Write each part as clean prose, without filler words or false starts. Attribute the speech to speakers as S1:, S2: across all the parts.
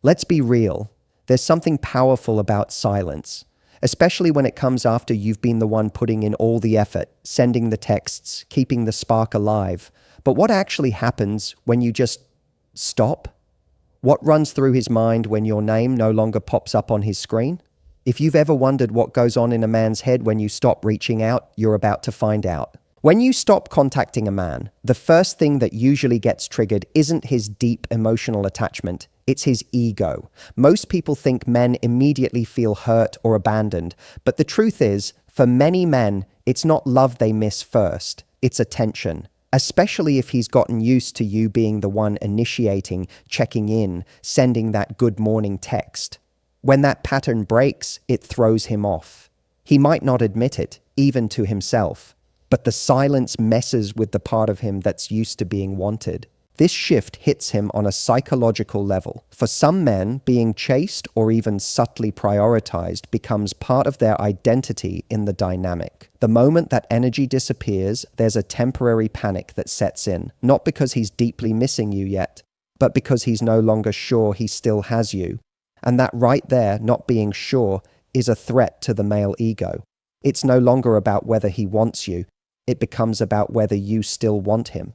S1: Let's be real. There's something powerful about silence, especially when it comes after you've been the one putting in all the effort, sending the texts, keeping the spark alive. But what actually happens when you just stop? What runs through his mind when your name no longer pops up on his screen? If you've ever wondered what goes on in a man's head when you stop reaching out, you're about to find out. When you stop contacting a man, the first thing that usually gets triggered isn't his deep emotional attachment, it's his ego. Most people think men immediately feel hurt or abandoned, but the truth is, for many men, it's not love they miss first, it's attention. Especially if he's gotten used to you being the one initiating, checking in, sending that good morning text. When that pattern breaks, it throws him off. He might not admit it, even to himself, but the silence messes with the part of him that's used to being wanted. This shift hits him on a psychological level. For some men, being chased or even subtly prioritized becomes part of their identity in the dynamic. The moment that energy disappears, there's a temporary panic that sets in, not because he's deeply missing you yet, but because he's no longer sure he still has you. And that right there, not being sure, is a threat to the male ego. It's no longer about whether he wants you, it becomes about whether you still want him.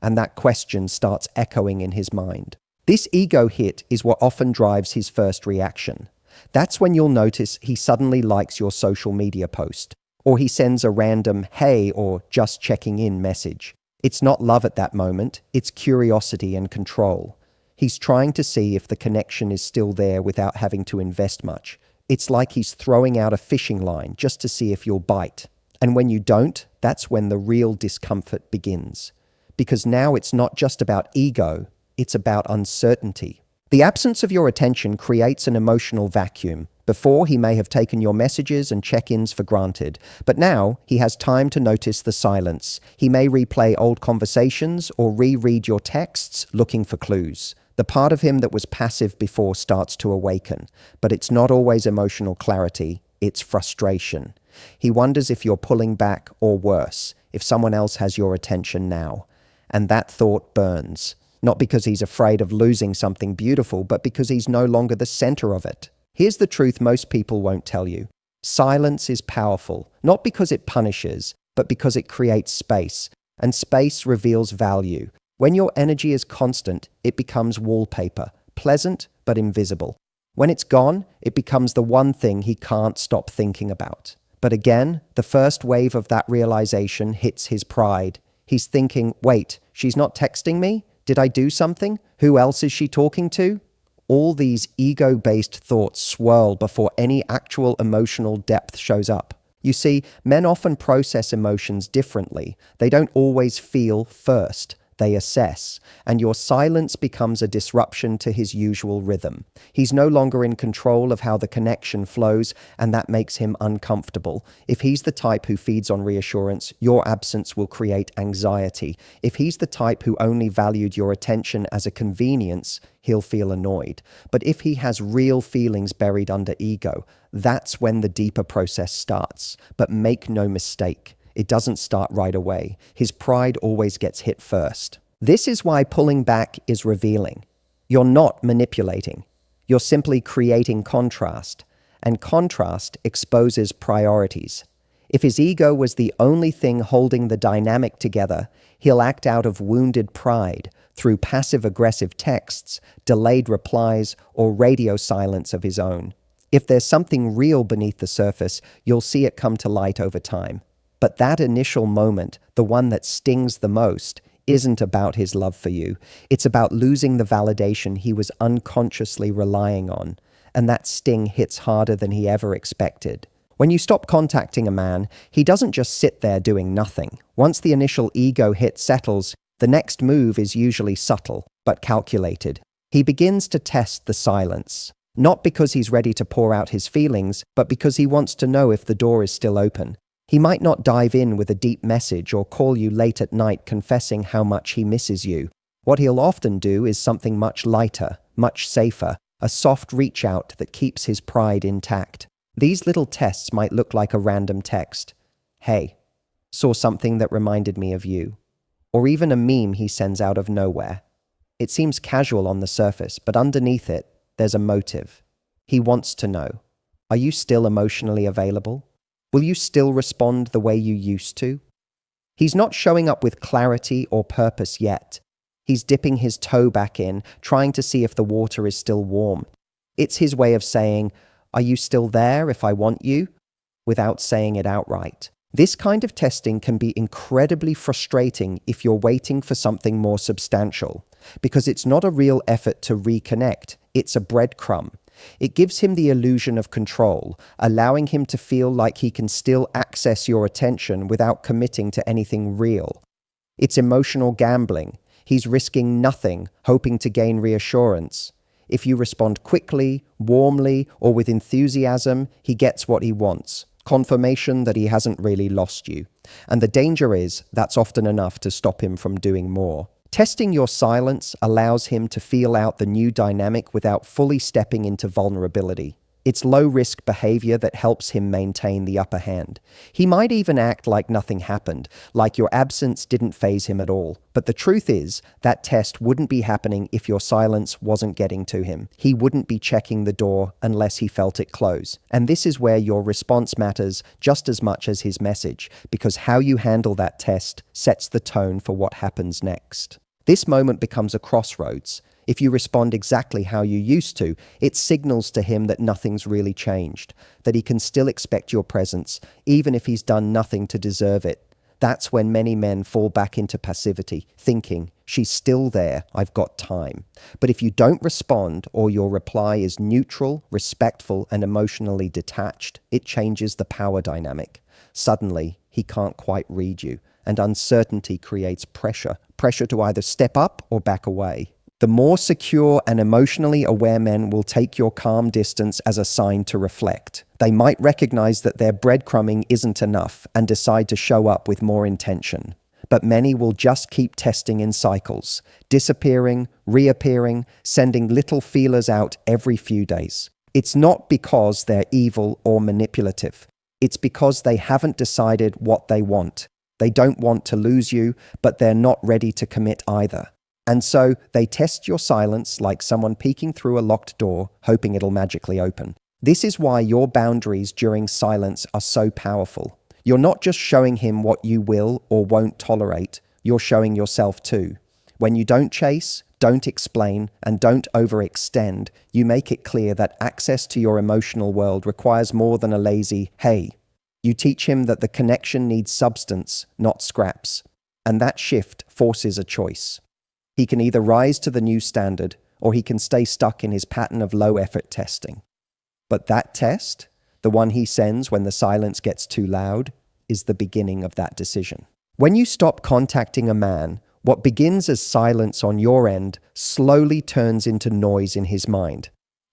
S1: And that question starts echoing in his mind. This ego hit is what often drives his first reaction. That's when you'll notice he suddenly likes your social media post, or he sends a random "hey" or "just checking in" message. It's not love at that moment, it's curiosity and control. He's trying to see if the connection is still there without having to invest much. It's like he's throwing out a fishing line just to see if you'll bite. And when you don't, that's when the real discomfort begins. Because now it's not just about ego, it's about uncertainty. The absence of your attention creates an emotional vacuum. Before, he may have taken your messages and check-ins for granted, but now he has time to notice the silence. He may replay old conversations or reread your texts looking for clues. The part of him that was passive before starts to awaken, but it's not always emotional clarity, it's frustration. He wonders if you're pulling back or worse, if someone else has your attention now. And that thought burns, not because he's afraid of losing something beautiful, but because he's no longer the center of it. Here's the truth most people won't tell you. Silence is powerful, not because it punishes, but because it creates space, and space reveals value. When your energy is constant, it becomes wallpaper, pleasant but invisible. When it's gone, it becomes the one thing he can't stop thinking about. But again, the first wave of that realization hits his pride. He's thinking, wait, she's not texting me? Did I do something? Who else is she talking to? All these ego-based thoughts swirl before any actual emotional depth shows up. You see, men often process emotions differently. They don't always feel first. They assess, and your silence becomes a disruption to his usual rhythm. He's no longer in control of how the connection flows, and that makes him uncomfortable. If he's the type who feeds on reassurance, your absence will create anxiety. If he's the type who only valued your attention as a convenience, he'll feel annoyed. But if he has real feelings buried under ego, that's when the deeper process starts. But make no mistake, it doesn't start right away. His pride always gets hit first. This is why pulling back is revealing. You're not manipulating. You're simply creating contrast. And contrast exposes priorities. If his ego was the only thing holding the dynamic together, he'll act out of wounded pride through passive-aggressive texts, delayed replies, or radio silence of his own. If there's something real beneath the surface, you'll see it come to light over time. But that initial moment, the one that stings the most, isn't about his love for you. It's about losing the validation he was unconsciously relying on, and that sting hits harder than he ever expected. When you stop contacting a man, he doesn't just sit there doing nothing. Once the initial ego hit settles, the next move is usually subtle, but calculated. He begins to test the silence, not because he's ready to pour out his feelings, but because he wants to know if the door is still open. He might not dive in with a deep message or call you late at night confessing how much he misses you. What he'll often do is something much lighter, much safer, a soft reach out that keeps his pride intact. These little tests might look like a random text. Hey, saw something that reminded me of you. Or even a meme he sends out of nowhere. It seems casual on the surface, but underneath it, there's a motive. He wants to know, are you still emotionally available? Will you still respond the way you used to? He's not showing up with clarity or purpose yet. He's dipping his toe back in, trying to see if the water is still warm. It's his way of saying, are you still there if I want you? Without saying it outright. This kind of testing can be incredibly frustrating if you're waiting for something more substantial, because it's not a real effort to reconnect, it's a breadcrumb. It gives him the illusion of control, allowing him to feel like he can still access your attention without committing to anything real. It's emotional gambling. He's risking nothing, hoping to gain reassurance. If you respond quickly, warmly, or with enthusiasm, he gets what he wants. Confirmation that he hasn't really lost you. And the danger is that's often enough to stop him from doing more. Testing your silence allows him to feel out the new dynamic without fully stepping into vulnerability. It's low-risk behavior that helps him maintain the upper hand. He might even act like nothing happened, like your absence didn't faze him at all. But the truth is, that test wouldn't be happening if your silence wasn't getting to him. He wouldn't be checking the door unless he felt it close. And this is where your response matters just as much as his message, because how you handle that test sets the tone for what happens next. This moment becomes a crossroads. If you respond exactly how you used to, it signals to him that nothing's really changed, that he can still expect your presence, even if he's done nothing to deserve it. That's when many men fall back into passivity, thinking, she's still there, I've got time. But if you don't respond, or your reply is neutral, respectful, and emotionally detached, it changes the power dynamic. Suddenly, he can't quite read you, and uncertainty creates pressure to either step up or back away. The more secure and emotionally aware men will take your calm distance as a sign to reflect. They might recognize that their breadcrumbing isn't enough and decide to show up with more intention. But many will just keep testing in cycles, disappearing, reappearing, sending little feelers out every few days. It's not because they're evil or manipulative. It's because they haven't decided what they want. They don't want to lose you, but they're not ready to commit either. And so they test your silence like someone peeking through a locked door, hoping it'll magically open. This is why your boundaries during silence are so powerful. You're not just showing him what you will or won't tolerate, you're showing yourself too. When you don't chase, don't explain, and don't overextend, you make it clear that access to your emotional world requires more than a lazy, hey. You teach him that the connection needs substance, not scraps. And that shift forces a choice. He can either rise to the new standard, or he can stay stuck in his pattern of low-effort testing. But that test, the one he sends when the silence gets too loud, is the beginning of that decision. When you stop contacting a man, what begins as silence on your end slowly turns into noise in his mind.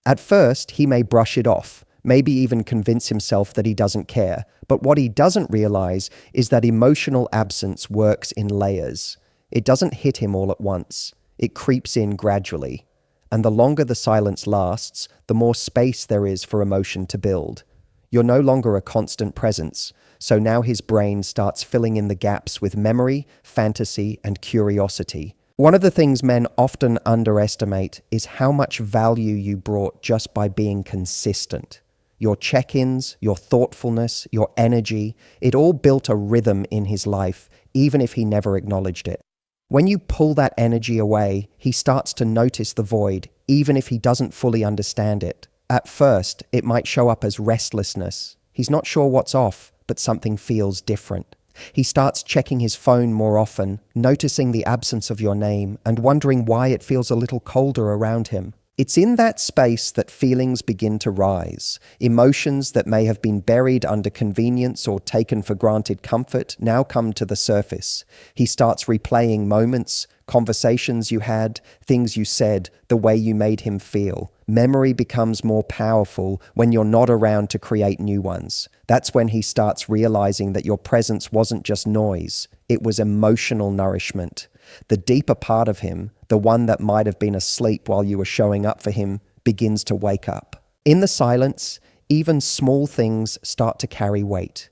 S1: At first, he may brush it off, maybe even convince himself that he doesn't care. But what he doesn't realize is that emotional absence works in layers. It doesn't hit him all at once. It creeps in gradually. And the longer the silence lasts, the more space there is for emotion to build. You're no longer a constant presence, so now his brain starts filling in the gaps with memory, fantasy, and curiosity. One of the things men often underestimate is how much value you brought just by being consistent. Your check-ins, your thoughtfulness, your energy, it all built a rhythm in his life, even if he never acknowledged it. When you pull that energy away, he starts to notice the void, even if he doesn't fully understand it. At first, it might show up as restlessness. He's not sure what's off, but something feels different. He starts checking his phone more often, noticing the absence of your name, and wondering why it feels a little colder around him. It's in that space that feelings begin to rise. Emotions that may have been buried under convenience or taken for granted comfort now come to the surface. He starts replaying moments, conversations you had, things you said, the way you made him feel. Memory becomes more powerful when you're not around to create new ones. That's when he starts realizing that your presence wasn't just noise, it was emotional nourishment. The deeper part of him, the one that might have been asleep while you were showing up for him, begins to wake up. In the silence, even small things start to carry weight.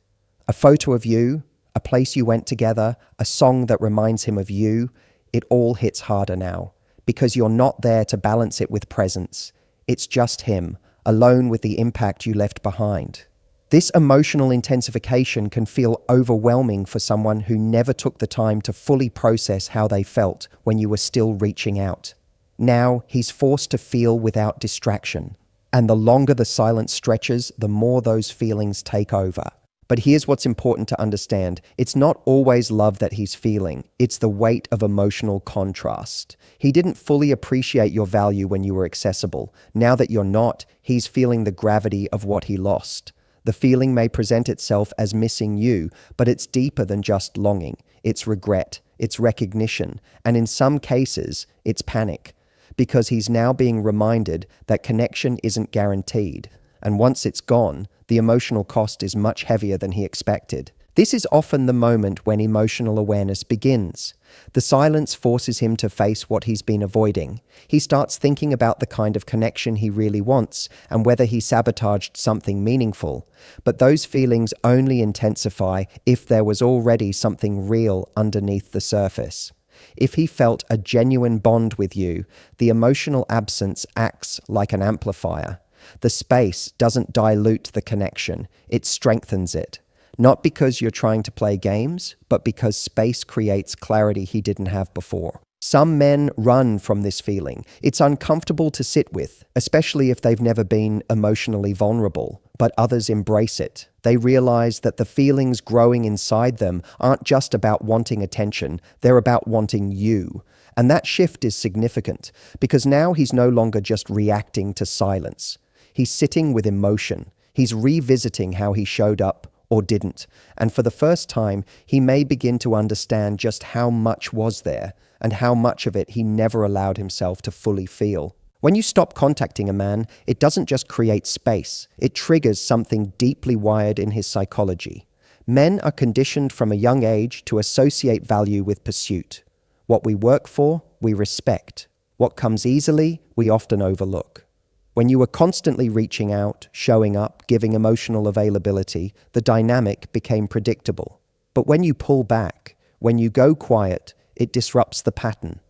S1: A photo of you, a place you went together, a song that reminds him of you, it all hits harder now, because you're not there to balance it with presence. It's just him, alone with the impact you left behind. This emotional intensification can feel overwhelming for someone who never took the time to fully process how they felt when you were still reaching out. Now he's forced to feel without distraction. And the longer the silence stretches, the more those feelings take over. But here's what's important to understand. It's not always love that he's feeling. It's the weight of emotional contrast. He didn't fully appreciate your value when you were accessible. Now that you're not, he's feeling the gravity of what he lost. The feeling may present itself as missing you, but it's deeper than just longing. It's regret, it's recognition, and in some cases, it's panic. Because he's now being reminded that connection isn't guaranteed. And once it's gone, the emotional cost is much heavier than he expected. This is often the moment when emotional awareness begins. The silence forces him to face what he's been avoiding. He starts thinking about the kind of connection he really wants and whether he sabotaged something meaningful. But those feelings only intensify if there was already something real underneath the surface. If he felt a genuine bond with you, the emotional absence acts like an amplifier. The space doesn't dilute the connection, it strengthens it. Not because you're trying to play games, but because space creates clarity he didn't have before. Some men run from this feeling. It's uncomfortable to sit with, especially if they've never been emotionally vulnerable, but others embrace it. They realize that the feelings growing inside them aren't just about wanting attention, they're about wanting you. And that shift is significant, because now he's no longer just reacting to silence. He's sitting with emotion. He's revisiting how he showed up or didn't. And for the first time, he may begin to understand just how much was there and how much of it he never allowed himself to fully feel. When you stop contacting a man, it doesn't just create space. It triggers something deeply wired in his psychology. Men are conditioned from a young age to associate value with pursuit. What we work for, we respect. What comes easily, we often overlook. When you were constantly reaching out, showing up, giving emotional availability, the dynamic became predictable. But when you pull back, when you go quiet, it disrupts the pattern.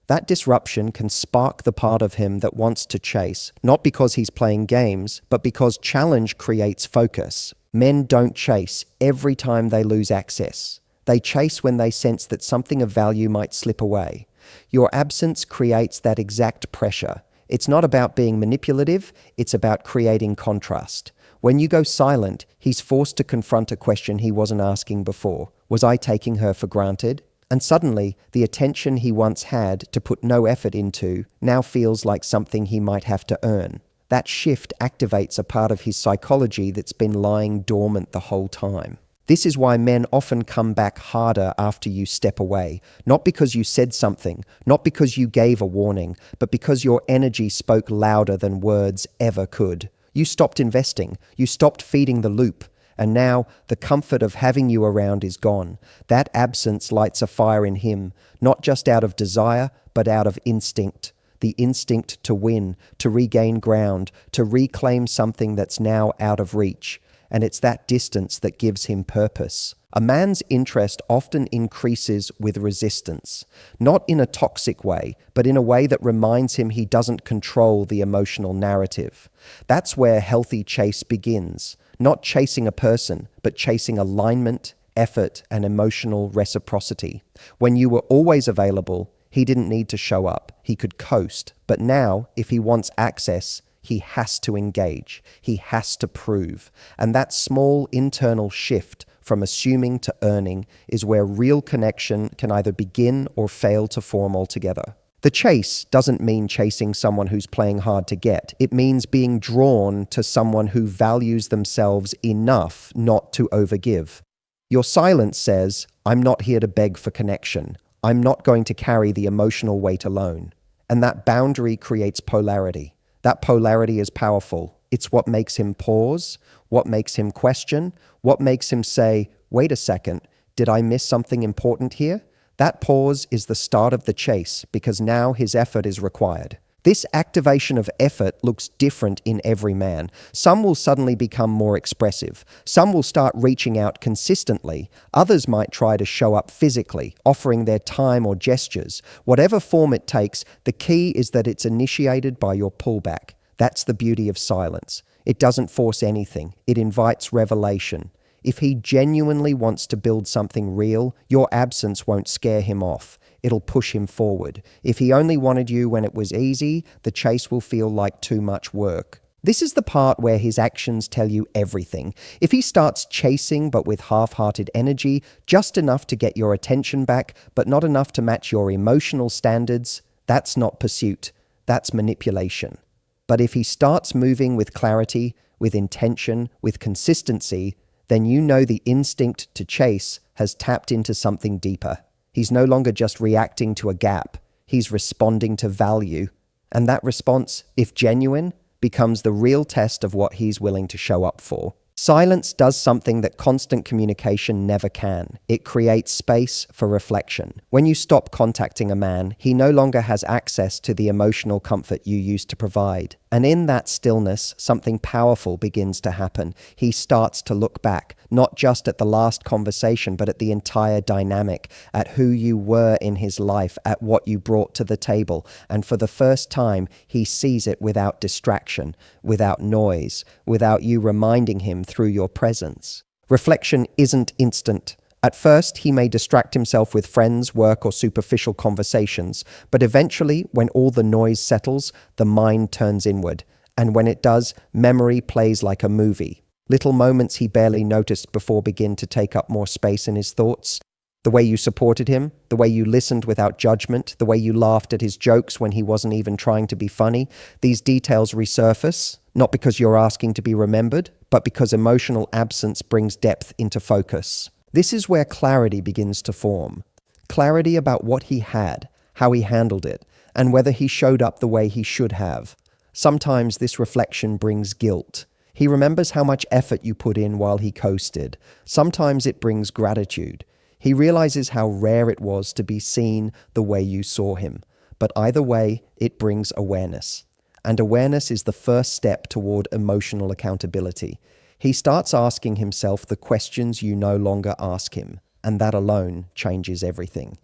S1: That disruption can spark the part of him that wants to chase, not because he's playing games, but because challenge creates focus. Men don't chase every time they lose access. They chase when they sense that something of value might slip away. Your absence creates that exact pressure. It's not about being manipulative, it's about creating contrast. When you go silent, he's forced to confront a question he wasn't asking before. Was I taking her for granted? And suddenly, the attention he once had to put no effort into now feels like something he might have to earn. That shift activates a part of his psychology that's been lying dormant the whole time. This is why men often come back harder after you step away, not because you said something, not because you gave a warning, but because your energy spoke louder than words ever could. You stopped investing, you stopped feeding the loop, and now the comfort of having you around is gone. That absence lights a fire in him, not just out of desire, but out of instinct. The instinct to win, to regain ground, to reclaim something that's now out of reach. And it's that distance that gives him purpose. A man's interest often increases with resistance, not in a toxic way, but in a way that reminds him he doesn't control the emotional narrative. That's where healthy chase begins, not chasing a person, but chasing alignment, effort, and emotional reciprocity. When you were always available, he didn't need to show up. He could coast. But now, if he wants access, he has to engage. He has to prove. And that small internal shift from assuming to earning is where real connection can either begin or fail to form altogether. The chase doesn't mean chasing someone who's playing hard to get. It means being drawn to someone who values themselves enough not to overgive. Your silence says, I'm not here to beg for connection. I'm not going to carry the emotional weight alone. And that boundary creates polarity. That polarity is powerful. It's what makes him pause, what makes him question, what makes him say, wait a second, did I miss something important here? That pause is the start of the chase because now his effort is required. This activation of effort looks different in every man. Some will suddenly become more expressive. Some will start reaching out consistently. Others might try to show up physically, offering their time or gestures. Whatever form it takes, the key is that it's initiated by your pullback. That's the beauty of silence. It doesn't force anything. It invites revelation. If he genuinely wants to build something real, your absence won't scare him off. It'll push him forward. If he only wanted you when it was easy, the chase will feel like too much work. This is the part where his actions tell you everything. If he starts chasing but with half-hearted energy, just enough to get your attention back, but not enough to match your emotional standards, that's not pursuit. That's manipulation. But if he starts moving with clarity, with intention, with consistency, then you know the instinct to chase has tapped into something deeper. He's no longer just reacting to a gap. He's responding to value. And that response, if genuine, becomes the real test of what he's willing to show up for. Silence does something that constant communication never can. It creates space for reflection. When you stop contacting a man, he no longer has access to the emotional comfort you used to provide. And in that stillness, something powerful begins to happen. He starts to look back, not just at the last conversation, but at the entire dynamic, at who you were in his life, at what you brought to the table. And for the first time, he sees it without distraction, without noise, without you reminding him through your presence. Reflection isn't instant. At first, he may distract himself with friends, work, or superficial conversations, but eventually, when all the noise settles, the mind turns inward. And when it does, memory plays like a movie. Little moments he barely noticed before begin to take up more space in his thoughts. The way you supported him, the way you listened without judgment, the way you laughed at his jokes when he wasn't even trying to be funny, these details resurface, not because you're asking to be remembered, but because emotional absence brings depth into focus. This is where clarity begins to form. Clarity about what he had, how he handled it, and whether he showed up the way he should have. Sometimes this reflection brings guilt. He remembers how much effort you put in while he coasted. Sometimes it brings gratitude. He realizes how rare it was to be seen the way you saw him. But either way, it brings awareness. And awareness is the first step toward emotional accountability. He starts asking himself the questions you no longer ask him, and that alone changes everything.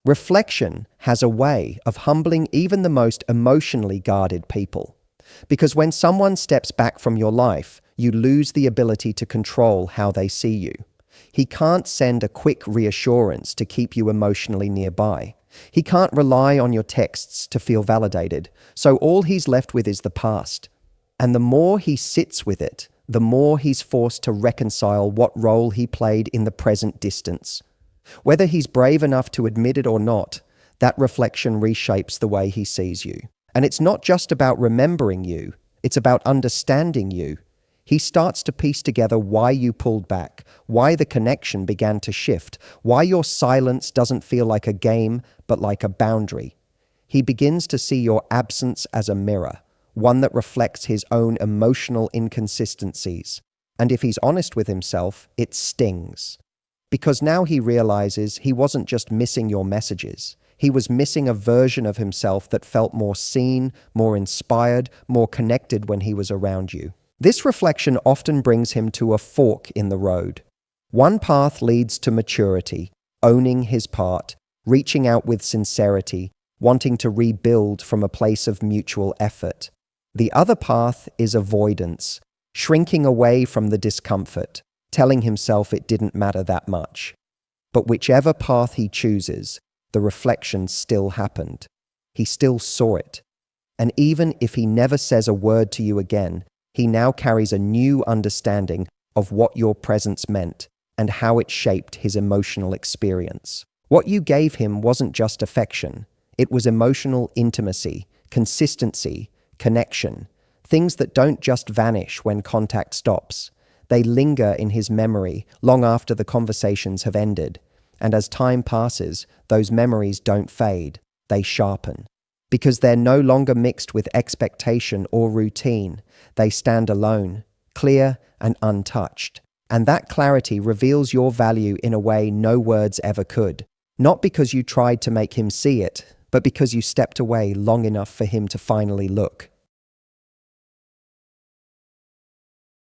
S1: Reflection has a way of humbling even the most emotionally guarded people. Because when someone steps back from your life, you lose the ability to control how they see you. He can't send a quick reassurance to keep you emotionally nearby. He can't rely on your texts to feel validated, so all he's left with is the past. And the more he sits with it, the more he's forced to reconcile what role he played in the present distance. Whether he's brave enough to admit it or not, that reflection reshapes the way he sees you. And it's not just about remembering you, it's about understanding you. He starts to piece together why you pulled back, why the connection began to shift, why your silence doesn't feel like a game, but like a boundary. He begins to see your absence as a mirror, one that reflects his own emotional inconsistencies. And if he's honest with himself, it stings. Because now he realizes he wasn't just missing your messages. He was missing a version of himself that felt more seen, more inspired, more connected when he was around you. This reflection often brings him to a fork in the road. One path leads to maturity, owning his part, reaching out with sincerity, wanting to rebuild from a place of mutual effort. The other path is avoidance, shrinking away from the discomfort, telling himself it didn't matter that much. But whichever path he chooses, the reflection still happened. He still saw it. And even if he never says a word to you again, he now carries a new understanding of what your presence meant and how it shaped his emotional experience. What you gave him wasn't just affection. It was emotional intimacy, consistency, connection, things that don't just vanish when contact stops. They linger in his memory long after the conversations have ended. And as time passes, those memories don't fade, they sharpen. Because they're no longer mixed with expectation or routine. They stand alone, clear and untouched. And that clarity reveals your value in a way no words ever could. Not because you tried to make him see it, but because you stepped away long enough for him to finally look.